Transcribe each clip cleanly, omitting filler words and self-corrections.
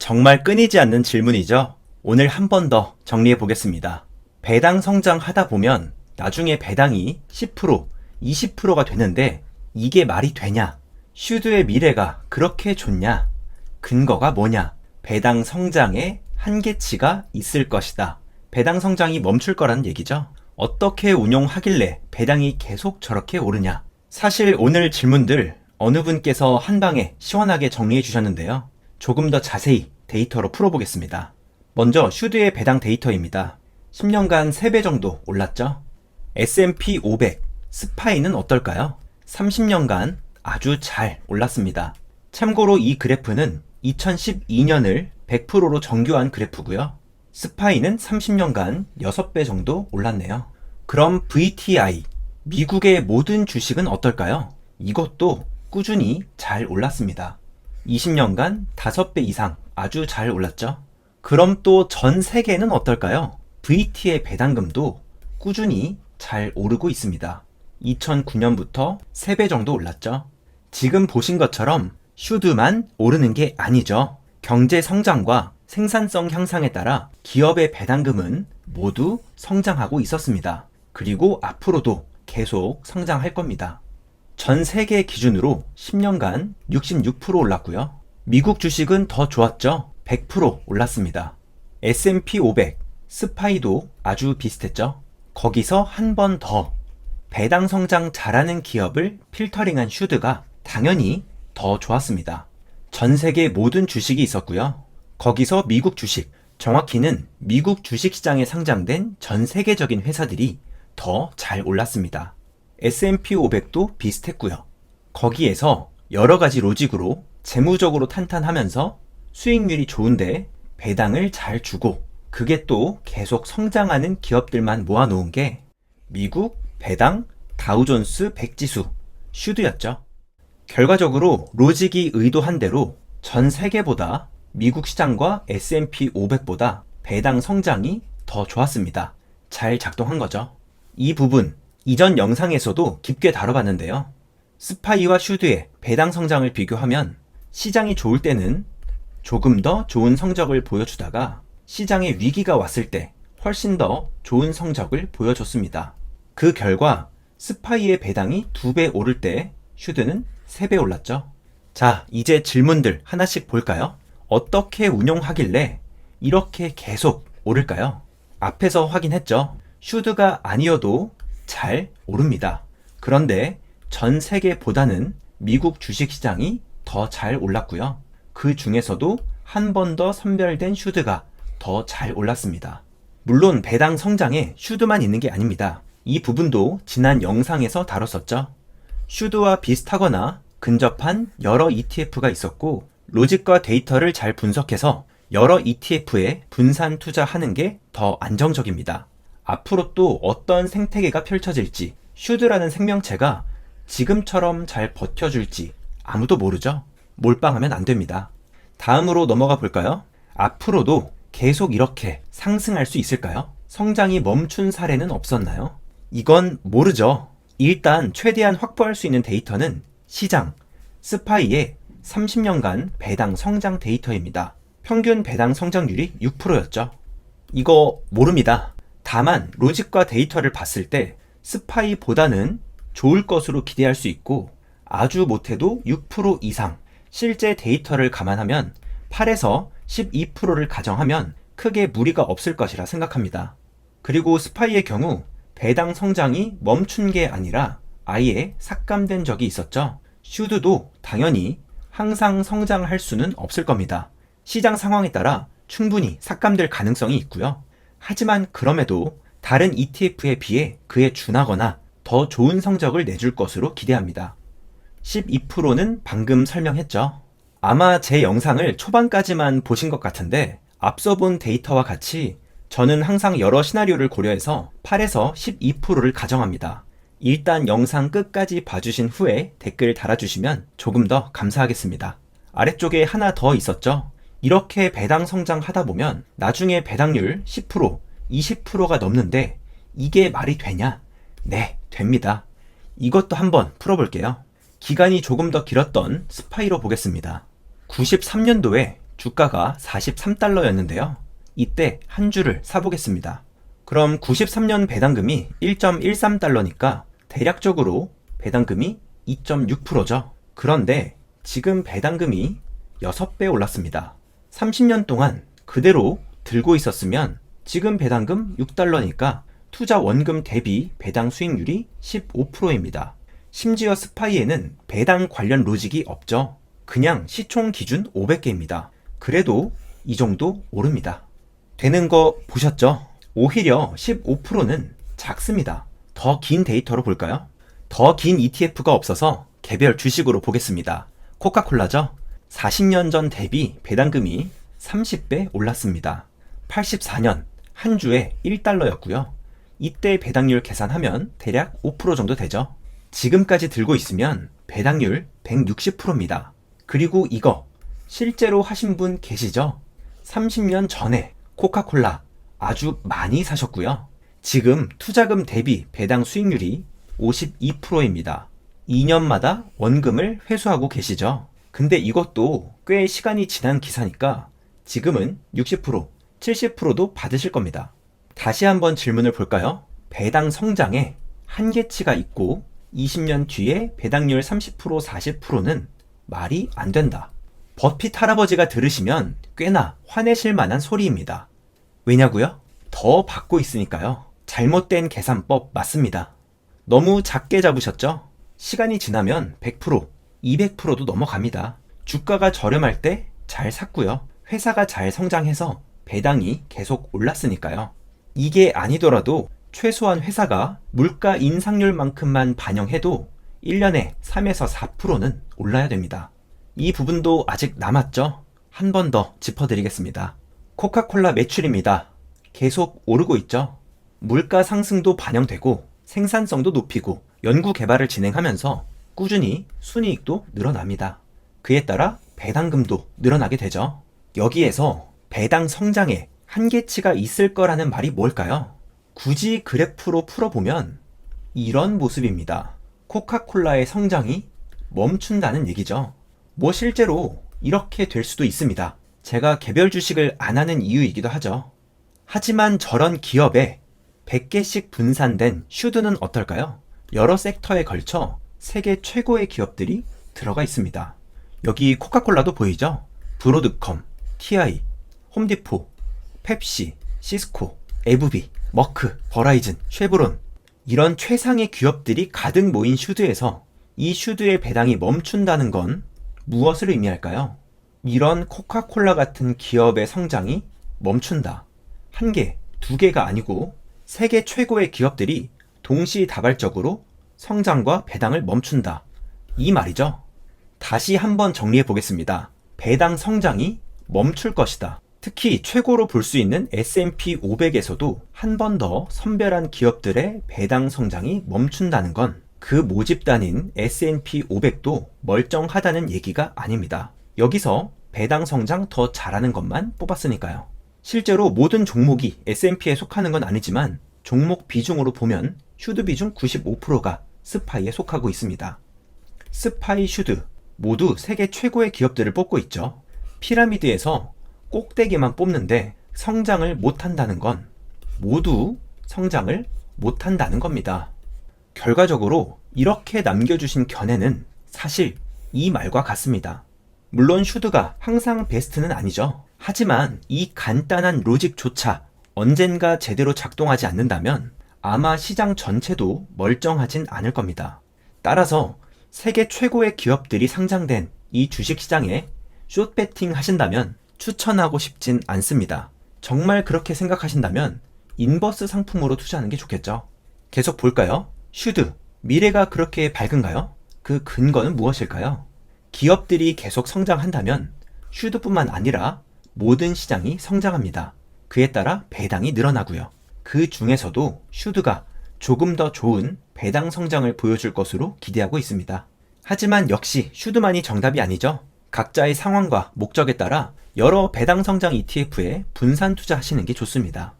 정말 끊이지 않는 질문이죠. 오늘 한 번 더 정리해 보겠습니다. 배당 성장하다 보면 나중에 배당이 10%, 20%가 되는데 이게 말이 되냐? 슈드의 미래가 그렇게 좋냐? 근거가 뭐냐? 배당 성장에 한계치가 있을 것이다. 배당 성장이 멈출 거라는 얘기죠. 어떻게 운용하길래 배당이 계속 저렇게 오르냐? 사실 오늘 질문들 어느 분께서 한 방에 시원하게 정리해 주셨는데요. 조금 더 자세히 데이터로 풀어보겠습니다. 먼저 슈드의 배당 데이터입니다. 10년간 3배 정도 올랐죠? S&P 500, 스파이는 어떨까요? 30년간 아주 잘 올랐습니다. 참고로 이 그래프는 2012년을 100%로 정교한 그래프고요. 스파이는 30년간 6배 정도 올랐네요. 그럼 VTI, 미국의 모든 주식은 어떨까요? 이것도 꾸준히 잘 올랐습니다. 20년간 5배 이상 아주 잘 올랐죠? 그럼 또 전 세계는 어떨까요? VT의 배당금도 꾸준히 잘 오르고 있습니다. 2009년부터 3배 정도 올랐죠? 지금 보신 것처럼 슈드만 오르는 게 아니죠. 경제 성장과 생산성 향상에 따라 기업의 배당금은 모두 성장하고 있었습니다. 그리고 앞으로도 계속 성장할 겁니다. 전 세계 기준으로 10년간 66% 올랐고요. 미국 주식은 더 좋았죠. 100% 올랐습니다. S&P 500, 스파이도 아주 비슷했죠. 거기서 한 번 더 배당 성장 잘하는 기업을 필터링한 슈드가 당연히 더 좋았습니다. 전 세계 모든 주식이 있었고요. 거기서 미국 주식, 정확히는 미국 주식시장에 상장된 전 세계적인 회사들이 더 잘 올랐습니다. S&P 500도 비슷했고요. 거기에서 여러 가지 로직으로 재무적으로 탄탄하면서 수익률이 좋은데 배당을 잘 주고 그게 또 계속 성장하는 기업들만 모아놓은 게 미국 배당 다우존스 100지수 슈드였죠. 결과적으로 로직이 의도한 대로 전 세계보다 미국 시장과 S&P 500보다 배당 성장이 더 좋았습니다. 잘 작동한 거죠. 이 부분 이전 영상에서도 깊게 다뤄봤는데요. 스파이와 슈드의 배당 성장을 비교하면 시장이 좋을 때는 조금 더 좋은 성적을 보여주다가 시장에 위기가 왔을 때 훨씬 더 좋은 성적을 보여줬습니다. 그 결과 스파이의 배당이 2배 오를 때 슈드는 3배 올랐죠. 자, 이제 질문들 하나씩 볼까요? 어떻게 운용하길래 이렇게 계속 오를까요? 앞에서 확인했죠. 슈드가 아니어도 잘 오릅니다. 그런데 전 세계보다는 미국 주식시장이 더 잘 올랐고요. 그 중에서도 한 번 더 선별된 슈드가 더 잘 올랐습니다. 물론 배당 성장에 슈드만 있는 게 아닙니다. 이 부분도 지난 영상에서 다뤘었죠. 슈드와 비슷하거나 근접한 여러 ETF가 있었고 로직과 데이터를 잘 분석해서 여러 ETF에 분산 투자하는 게 더 안정적입니다. 앞으로 또 어떤 생태계가 펼쳐질지 슈드라는 생명체가 지금처럼 잘 버텨줄지 아무도 모르죠. 몰빵하면 안 됩니다. 다음으로 넘어가 볼까요? 앞으로도 계속 이렇게 상승할 수 있을까요? 성장이 멈춘 사례는 없었나요? 이건 모르죠. 일단 최대한 확보할 수 있는 데이터는 시장, 스파이의 30년간 배당 성장 데이터입니다. 평균 배당 성장률이 6%였죠. 이거 모릅니다. 다만 로직과 데이터를 봤을 때 스파이보다는 좋을 것으로 기대할 수 있고 아주 못해도 6% 이상, 실제 데이터를 감안하면 8에서 12%를 가정하면 크게 무리가 없을 것이라 생각합니다. 그리고 스파이의 경우 배당 성장이 멈춘 게 아니라 아예 삭감된 적이 있었죠. 슈드도 당연히 항상 성장할 수는 없을 겁니다. 시장 상황에 따라 충분히 삭감될 가능성이 있고요. 하지만 그럼에도 다른 ETF에 비해 그에 준하거나 더 좋은 성적을 내줄 것으로 기대합니다. 12%는 방금 설명했죠. 아마 제 영상을 초반까지만 보신 것 같은데 앞서 본 데이터와 같이 저는 항상 여러 시나리오를 고려해서 8에서 12%를 가정합니다. 일단 영상 끝까지 봐주신 후에 댓글 달아주시면 조금 더 감사하겠습니다. 아래쪽에 하나 더 있었죠? 이렇게 배당 성장하다 보면 나중에 배당률 10%, 20%가 넘는데 이게 말이 되냐? 네, 됩니다. 이것도 한번 풀어볼게요. 기간이 조금 더 길었던 스파이로 보겠습니다. 93년도에 주가가 43달러였는데요. 이때 한 주를 사보겠습니다. 그럼 93년 배당금이 1.13달러니까 대략적으로 배당금이 2.6%죠. 그런데 지금 배당금이 6배 올랐습니다. 30년 동안 그대로 들고 있었으면 지금 배당금 6달러니까 투자 원금 대비 배당 수익률이 15%입니다. 심지어 스파이에는 배당 관련 로직이 없죠. 그냥 시총 기준 500개입니다. 그래도 이 정도 오릅니다. 되는 거 보셨죠? 오히려 15%는 작습니다. 더 긴 데이터로 볼까요? 더 긴 ETF가 없어서 개별 주식으로 보겠습니다. 코카콜라죠? 40년 전 대비 배당금이 30배 올랐습니다. 84년 한 주에 1달러였고요. 이때 배당률 계산하면 대략 5% 정도 되죠. 지금까지 들고 있으면 배당률 160%입니다. 그리고 이거 실제로 하신 분 계시죠? 30년 전에 코카콜라 아주 많이 사셨고요. 지금 투자금 대비 배당 수익률이 52%입니다. 2년마다 원금을 회수하고 계시죠? 근데 이것도 꽤 시간이 지난 기사니까 지금은 60%, 70%도 받으실 겁니다. 다시 한번 질문을 볼까요? 배당 성장에 한계치가 있고 20년 뒤에 배당률 30%, 40%는 말이 안 된다. 버핏 할아버지가 들으시면 꽤나 화내실 만한 소리입니다. 왜냐고요? 더 받고 있으니까요. 잘못된 계산법 맞습니다. 너무 작게 잡으셨죠? 시간이 지나면 100%, 200%도 넘어갑니다. 주가가 저렴할 때 잘 샀고요. 회사가 잘 성장해서 배당이 계속 올랐으니까요. 이게 아니더라도 최소한 회사가 물가 인상률만큼만 반영해도 1년에 3에서 4%는 올라야 됩니다. 이 부분도 아직 남았죠? 한 번 더 짚어드리겠습니다. 코카콜라 매출입니다. 계속 오르고 있죠? 물가 상승도 반영되고 생산성도 높이고 연구 개발을 진행하면서 꾸준히 순이익도 늘어납니다. 그에 따라 배당금도 늘어나게 되죠. 여기에서 배당 성장에 한계치가 있을 거라는 말이 뭘까요? 굳이 그래프로 풀어보면 이런 모습입니다. 코카콜라의 성장이 멈춘다는 얘기죠. 뭐 실제로 이렇게 될 수도 있습니다. 제가 개별 주식을 안 하는 이유이기도 하죠. 하지만 저런 기업에 100개씩 분산된 슈드는 어떨까요? 여러 섹터에 걸쳐 세계 최고의 기업들이 들어가 있습니다. 여기 코카콜라도 보이죠? 브로드컴, TI, 홈디포, 펩시, 시스코, 에브비, 머크, 버라이즌, 쉐브론 이런 최상의 기업들이 가득 모인 슈드에서 이 슈드의 배당이 멈춘다는 건 무엇을 의미할까요? 이런 코카콜라 같은 기업의 성장이 멈춘다. 한 개, 두 개가 아니고 세계 최고의 기업들이 동시다발적으로 성장과 배당을 멈춘다. 이 말이죠. 다시 한번 정리해 보겠습니다. 배당 성장이 멈출 것이다. 특히 최고로 볼 수 있는 S&P 500에서도 한 번 더 선별한 기업들의 배당 성장이 멈춘다는 건 그 모집단인 S&P 500도 멀쩡하다는 얘기가 아닙니다. 여기서 배당 성장 더 잘하는 것만 뽑았으니까요. 실제로 모든 종목이 S&P에 속하는 건 아니지만 종목 비중으로 보면 슈드 비중 95%가 스파이에 속하고 있습니다. 스파이, 슈드 모두 세계 최고의 기업들을 뽑고 있죠. 피라미드에서 꼭대기만 뽑는데 성장을 못한다는 건 모두 성장을 못한다는 겁니다. 결과적으로 이렇게 남겨주신 견해는 사실 이 말과 같습니다. 물론 슈드가 항상 베스트는 아니죠. 하지만 이 간단한 로직조차 언젠가 제대로 작동하지 않는다면 아마 시장 전체도 멀쩡하진 않을 겁니다. 따라서 세계 최고의 기업들이 상장된 이 주식시장에 숏배팅 하신다면 추천하고 싶진 않습니다. 정말 그렇게 생각하신다면 인버스 상품으로 투자하는 게 좋겠죠. 계속 볼까요? 슈드, 미래가 그렇게 밝은가요? 그 근거는 무엇일까요? 기업들이 계속 성장한다면 슈드뿐만 아니라 모든 시장이 성장합니다. 그에 따라 배당이 늘어나고요. 그 중에서도 슈드가 조금 더 좋은 배당 성장을 보여줄 것으로 기대하고 있습니다. 하지만 역시 슈드만이 정답이 아니죠. 각자의 상황과 목적에 따라 여러 배당 성장 ETF에 분산 투자하시는 게 좋습니다.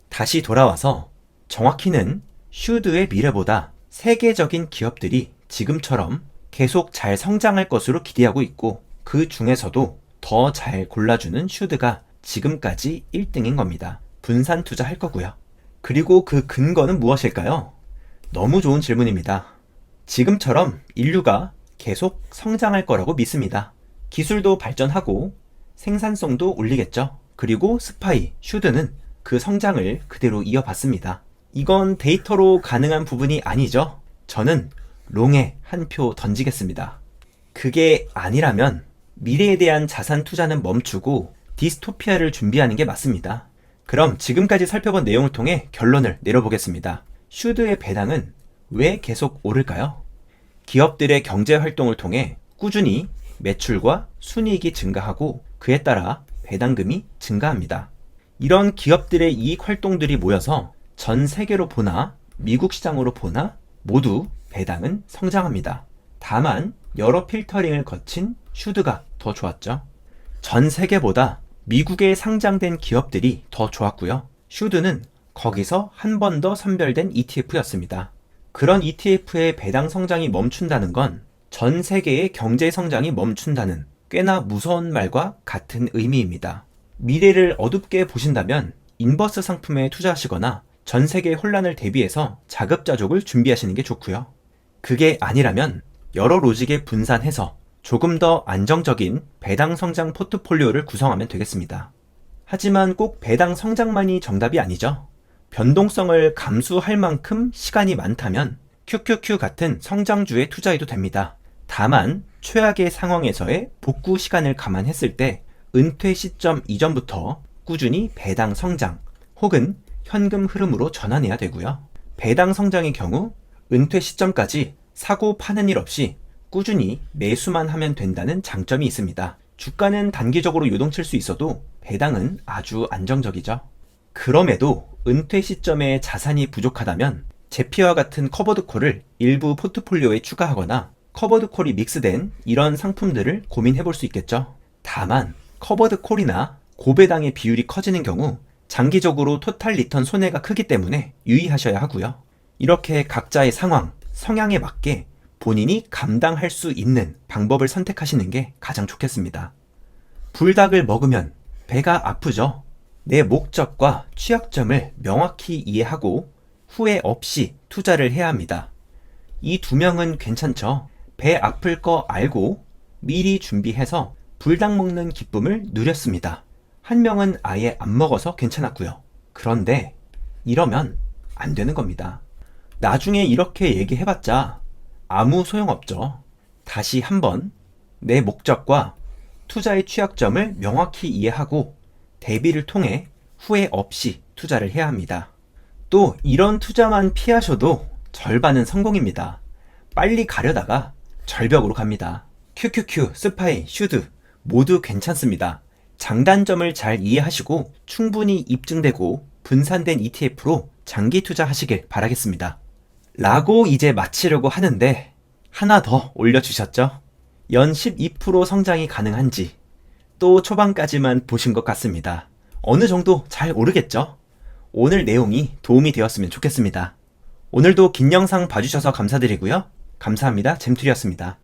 다시 돌아와서 정확히는 슈드의 미래보다 세계적인 기업들이 지금처럼 계속 잘 성장할 것으로 기대하고 있고 그 중에서도 더 잘 골라주는 슈드가 지금까지 1등인 겁니다. 분산 투자할 거고요. 그리고 그 근거는 무엇일까요? 너무 좋은 질문입니다. 지금처럼 인류가 계속 성장할 거라고 믿습니다. 기술도 발전하고 생산성도 올리겠죠. 그리고 스파이, 슈드는 그 성장을 그대로 이어받습니다. 이건 데이터로 가능한 부분이 아니죠. 저는 롱에 한 표 던지겠습니다. 그게 아니라면 미래에 대한 자산 투자는 멈추고 디스토피아를 준비하는 게 맞습니다. 그럼 지금까지 살펴본 내용을 통해 결론을 내려보겠습니다. 슈드의 배당은 왜 계속 오를까요? 기업들의 경제 활동을 통해 꾸준히 매출과 순이익이 증가하고 그에 따라 배당금이 증가합니다. 이런 기업들의 이익 활동들이 모여서 전 세계로 보나 미국 시장으로 보나 모두 배당은 성장합니다. 다만 여러 필터링을 거친 슈드가 더 좋았죠. 전 세계보다 미국에 상장된 기업들이 더 좋았고요. 슈드는 거기서 한 번 더 선별된 ETF였습니다. 그런 ETF의 배당 성장이 멈춘다는 건 전 세계의 경제 성장이 멈춘다는 꽤나 무서운 말과 같은 의미입니다. 미래를 어둡게 보신다면 인버스 상품에 투자하시거나 전 세계 혼란을 대비해서 자급자족을 준비하시는 게 좋고요. 그게 아니라면 여러 로직에 분산해서 조금 더 안정적인 배당 성장 포트폴리오를 구성하면 되겠습니다. 하지만 꼭 배당 성장만이 정답이 아니죠. 변동성을 감수할 만큼 시간이 많다면 QQQ 같은 성장주에 투자해도 됩니다. 다만 최악의 상황에서의 복구 시간을 감안했을 때 은퇴 시점 이전부터 꾸준히 배당 성장 혹은 현금 흐름으로 전환해야 되고요. 배당 성장의 경우 은퇴 시점까지 사고 파는 일 없이 꾸준히 매수만 하면 된다는 장점이 있습니다. 주가는 단기적으로 요동칠 수 있어도 배당은 아주 안정적이죠. 그럼에도 은퇴 시점에 자산이 부족하다면 제피와 같은 커버드콜을 일부 포트폴리오에 추가하거나 커버드콜이 믹스된 이런 상품들을 고민해볼 수 있겠죠. 다만 커버드콜이나 고배당의 비율이 커지는 경우 장기적으로 토탈 리턴 손해가 크기 때문에 유의하셔야 하고요. 이렇게 각자의 상황, 성향에 맞게 본인이 감당할 수 있는 방법을 선택하시는 게 가장 좋겠습니다. 불닭을 먹으면 배가 아프죠. 내 목적과 취약점을 명확히 이해하고 후회 없이 투자를 해야 합니다. 이 두 명은 괜찮죠. 배 아플 거 알고 미리 준비해서 불닭 먹는 기쁨을 누렸습니다. 한 명은 아예 안 먹어서 괜찮았고요. 그런데 이러면 안 되는 겁니다. 나중에 이렇게 얘기해봤자 아무 소용없죠. 다시 한번 내 목적과 투자의 취약점을 명확히 이해하고 대비를 통해 후회 없이 투자를 해야 합니다. 또 이런 투자만 피하셔도 절반은 성공입니다. 빨리 가려다가 절벽으로 갑니다. QQQ, 스파이, 슈드 모두 괜찮습니다. 장단점을 잘 이해하시고 충분히 입증되고 분산된 ETF로 장기 투자하시길 바라겠습니다. 라고 이제 마치려고 하는데 하나 더 올려주셨죠? 연 12% 성장이 가능한지 또 초반까지만 보신 것 같습니다. 어느 정도 잘 오르겠죠? 오늘 내용이 도움이 되었으면 좋겠습니다. 오늘도 긴 영상 봐주셔서 감사드리고요. 감사합니다. 잼투리였습니다.